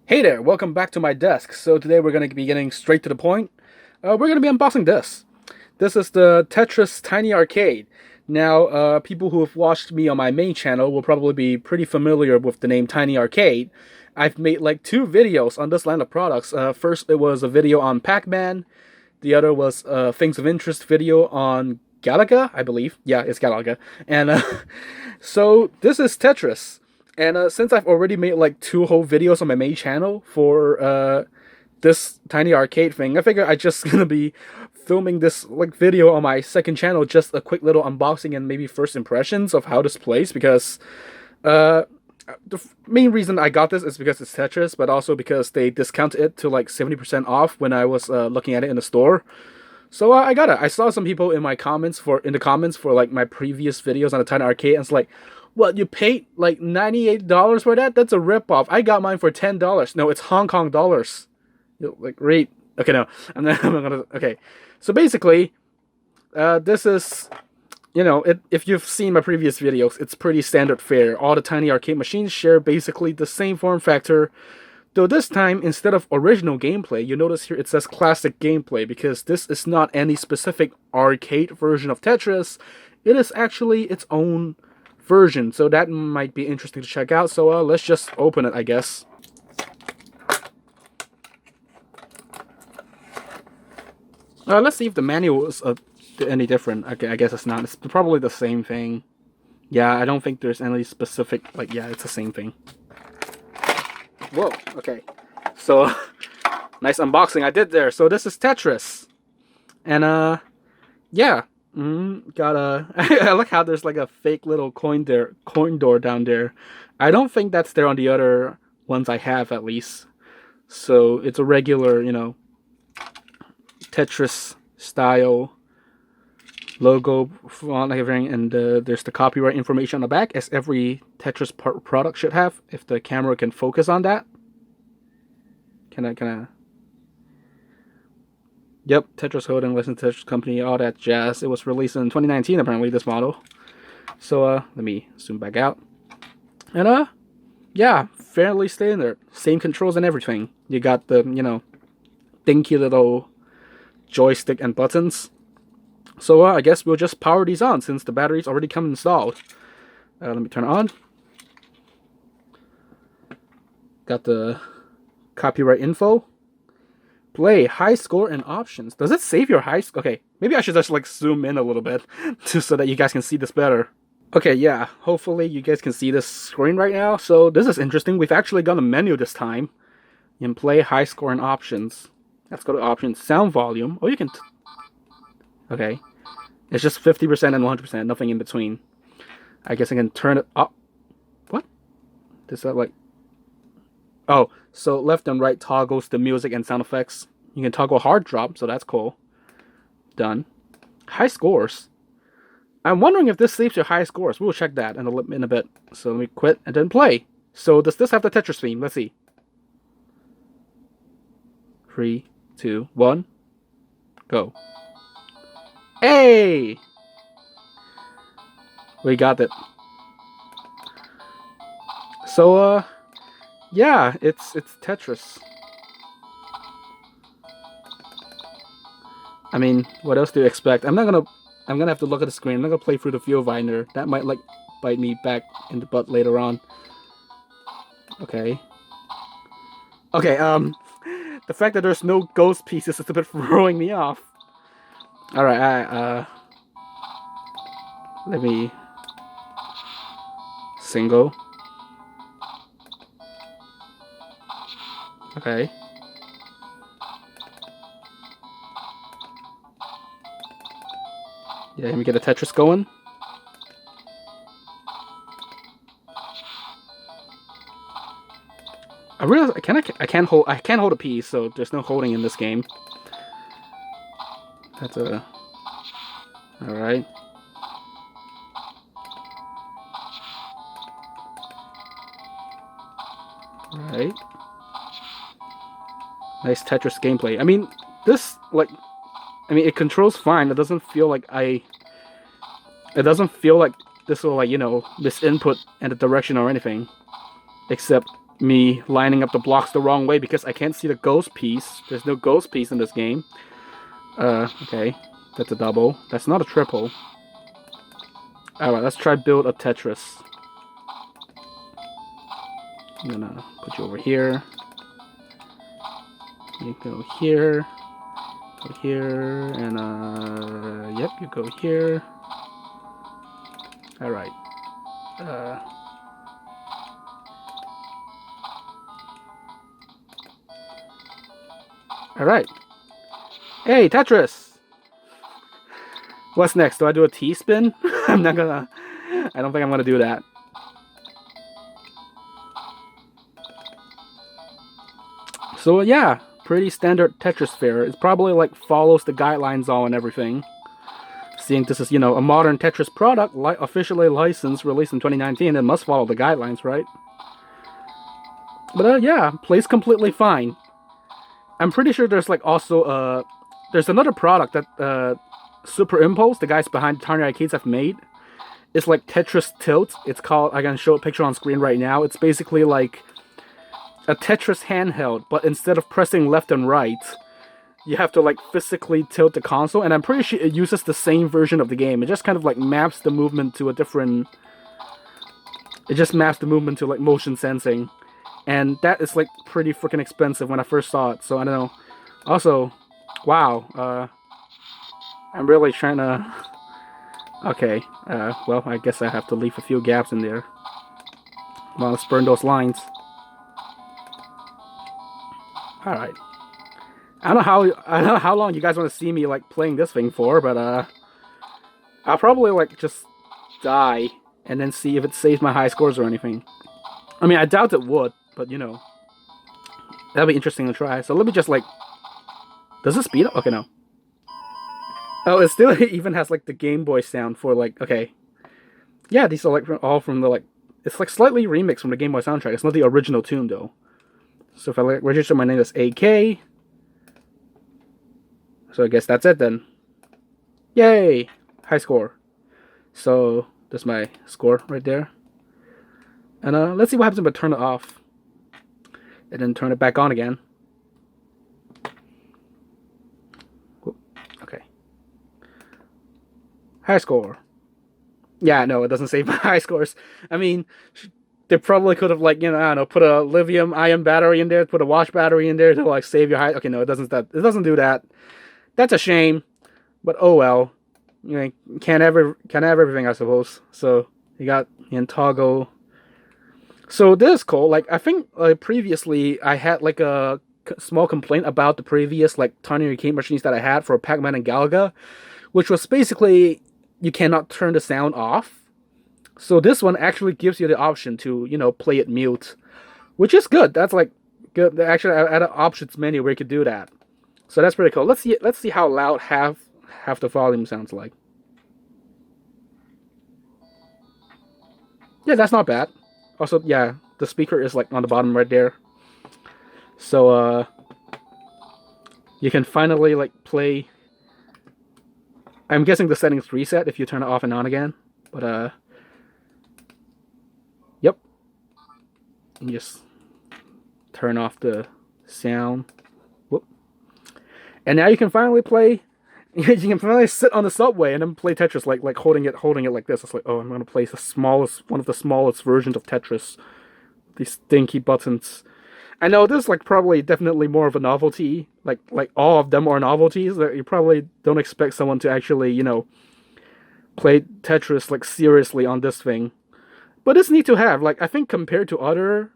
Hey there, welcome back to my desk. So today we're going to be getting straight to the point. We're going to be unboxing this. This is the Tetris Tiny Arcade. Now, people who have watched me on my main channel will probably be pretty familiar with the name Tiny Arcade. I've made like two videos on this line of products. First, it was a video on Pac-Man. The other was Things of Interest video on Galaga, I believe. Yeah, it's Galaga. And so this is Tetris. And since I've already made like two whole videos on my main channel for this tiny arcade thing, I figure I just gonna be filming this like video on my second channel, just a quick little unboxing and maybe first impressions of how this plays, because uh, the main reason I got this is because it's Tetris, but also because they discounted it to like 70% off when I was looking at it in the store. So I got it. I saw some people in my comments in the comments for like my previous videos on the Tiny Arcade, and it's like, what, you paid like $98 for that? That's a ripoff. I got mine for $10. No, it's Hong Kong dollars. Like, rate. Okay, no, I'm not gonna. Okay, so basically, this is, if you've seen my previous videos, it's pretty standard fare. All the Tiny Arcade machines share basically the same form factor. Though this time, instead of original gameplay, you notice here it says classic gameplay, because this is not any specific arcade version of Tetris. It is actually its own version, so that might be interesting to check out. So let's just open it, I guess. Let's see if the manual is any different. Okay, I guess it's not. It's probably the same thing. Yeah, I don't think there's any specific, like, yeah, it's the same thing. Whoa, okay. So, nice unboxing I did there. So this is Tetris. And, yeah. Got a... I like how there's like a fake little coin door down there. I don't think that's there on the other ones I have, at least. So, it's a regular, Tetris style logo, font, everything, and there's the copyright information on the back, as every Tetris product should have, if the camera can focus on that. Can I? Yep, Tetris Holding, licensed Tetris Company, all that jazz. It was released in 2019, apparently, this model. So, let me zoom back out. And, yeah, fairly standard. Same controls and everything. You got the, dinky little joystick and buttons. So I guess we'll just power these on, since the batteries already come installed. Let me turn it on. Got the copyright info. Play, high score, and options. Does it save your high score? Okay, maybe I should just like zoom in a little bit so that you guys can see this better. Okay, yeah, hopefully you guys can see this screen right now. So this is interesting. We've actually got a menu this time. In play, high score, and options. Let's go to options. Sound volume. Oh, you can... Okay. It's just 50% and 100%, nothing in between. I guess I can turn it up. What? Is that like... Oh, so left and right toggles the music and sound effects. You can toggle hard drop, so that's cool. Done. High scores. I'm wondering if this saves your high scores. We'll check that in a bit. So let me quit and then play. So does this have the Tetris theme? Let's see. 3, 2, 1. Go. Hey! We got it. So, yeah, it's Tetris. I mean, what else do you expect? I'm gonna have to look at the screen. I'm not gonna play through the viewfinder. That might like bite me back in the butt later on. Okay. Okay, the fact that there's no ghost pieces is a bit throwing me off. Alright, let me... Single. Okay. Yeah, let me get a Tetris going. I realize I can't hold a piece, so there's no holding in this game. That's a... Alright. Alright. Nice Tetris gameplay. I mean, this, like... I mean, it controls fine. It doesn't feel like It doesn't feel like this will, like, miss input and the direction or anything. Except me lining up the blocks the wrong way because I can't see the ghost piece. There's no ghost piece in this game. Okay. That's a double. That's not a triple. Alright, let's try build a Tetris. I'm gonna put you over here. You go here. Go here. And, yep, you go here. Alright. Alright. Hey, Tetris! What's next? Do I do a T-spin? I'm not gonna... I don't think I'm gonna do that. So yeah, pretty standard Tetris fare. It probably like follows the guidelines all and everything. Seeing this is, you know, a modern Tetris product, officially licensed, released in 2019, it must follow the guidelines, right? But yeah, plays completely fine. I'm pretty sure there's like also there's another product that Super Impulse, the guys behind Tiny Arcades, have made. It's like Tetris Tilt. It's called, I can show a picture on screen right now. It's basically like a Tetris handheld, but instead of pressing left and right, you have to like physically tilt the console, and I'm pretty sure it uses the same version of the game. It just kind of like maps the movement to a different... It just maps the movement to like motion sensing. And that is like pretty freaking expensive when I first saw it, so I don't know. Also, wow, I'm really trying to... Okay, well, I guess I have to leave a few gaps in there. Well, let's burn those lines. Alright. I don't know how long you guys want to see me like playing this thing for, but I'll probably like just die and then see if it saves my high scores or anything. I mean, I doubt it would, but you know, that'd be interesting to try. So let me just like... Does it speed up? Okay, no. Oh, it still even has like the Game Boy sound for like... Okay. Yeah, these are like all from the like... It's like slightly remixed from the Game Boy soundtrack. It's not the original tune though. So if I like register my name as AK... So I guess that's it then. Yay! High score. So that's my score right there. And let's see what happens if I turn it off. And then turn it back on again. Whoop. Okay. High score. Yeah, no, it doesn't save my high scores. I mean, they probably could have, like, you know, I don't know, put a lithium-ion battery in there, put a watch battery in there to, like, save your high... Okay, no, it doesn't do that. That's a shame. But, oh well. You know, can't have everything, I suppose. So, you got toggle. So, this is cool. Like, I think, previously, I had, like, a small complaint about the previous, like, Tiny Arcade machines that I had for Pac-Man and Galaga, which was basically, you cannot turn the sound off. So this one actually gives you the option to, you know, play it mute, which is good. That's like good. Actually, I added an options menu where you could do that. So that's pretty cool. Let's see how loud half the volume sounds like. Yeah, that's not bad. Also, yeah, the speaker is like on the bottom right there. So you can finally like play. I'm guessing the settings reset if you turn it off and on again. But yep. And just turn off the sound. Whoop. And now you can finally play. You can finally sit on the subway and then play Tetris like holding it like this. It's like, oh, I'm gonna play one of the smallest versions of Tetris. These stinky buttons. I know this is like probably definitely more of a novelty. Like all of them are novelties. That you probably don't expect someone to actually, you know, play Tetris like seriously on this thing. But it's neat to have. Like, I think compared to other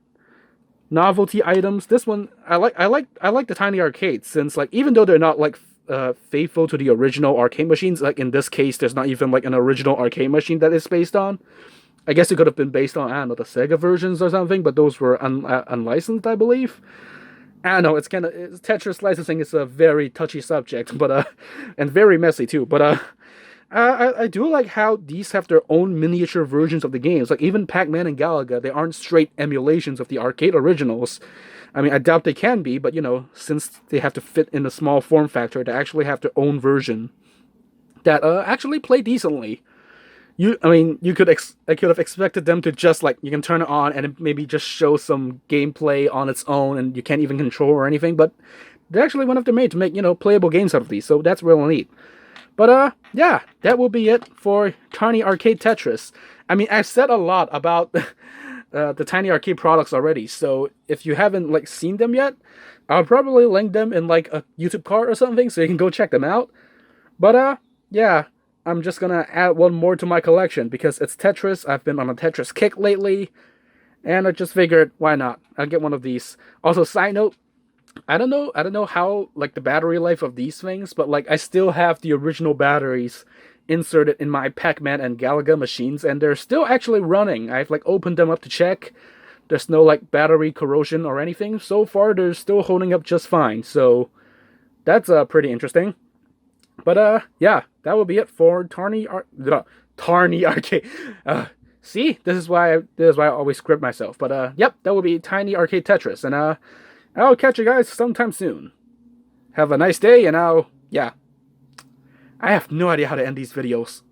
novelty items, this one I like the Tiny Arcade, since like even though they're not like faithful to the original arcade machines, like in this case there's not even like an original arcade machine that it's based on. I guess it could have been based on, I don't know, the Sega versions or something, but those were unlicensed, I believe. I don't know, it's kind of... Tetris licensing is a very touchy subject, but and very messy too, but I do like how these have their own miniature versions of the games. Like even Pac-Man and Galaga, they aren't straight emulations of the arcade originals. I mean, I doubt they can be, but you know, since they have to fit in a small form factor, they actually have their own version that actually play decently. you could I could have expected them to just like you can turn it on and it maybe just show some gameplay on its own and you can't even control or anything, but they actually went up their made to make, playable games out of these, so that's really neat. But yeah, that will be it for Tiny Arcade Tetris. I mean, I've said a lot about the Tiny Arcade products already, so if you haven't like seen them yet, I'll probably link them in like a YouTube card or something, so you can go check them out. But yeah, I'm just gonna add one more to my collection because it's Tetris. I've been on a Tetris kick lately, and I just figured, why not? I'll get one of these. Also, side note, I don't know how like the battery life of these things, but like I still have the original batteries inserted in my Pac-Man and Galaga machines, and they're still actually running. I've like opened them up to check. There's no like battery corrosion or anything. So far, they're still holding up just fine. So that's pretty interesting. But yeah, that will be it for Tarny Arcade. See, this is why I always script myself. But yep, that will be Tiny Arcade Tetris, and I'll catch you guys sometime soon. Have a nice day, and yeah, I have no idea how to end these videos.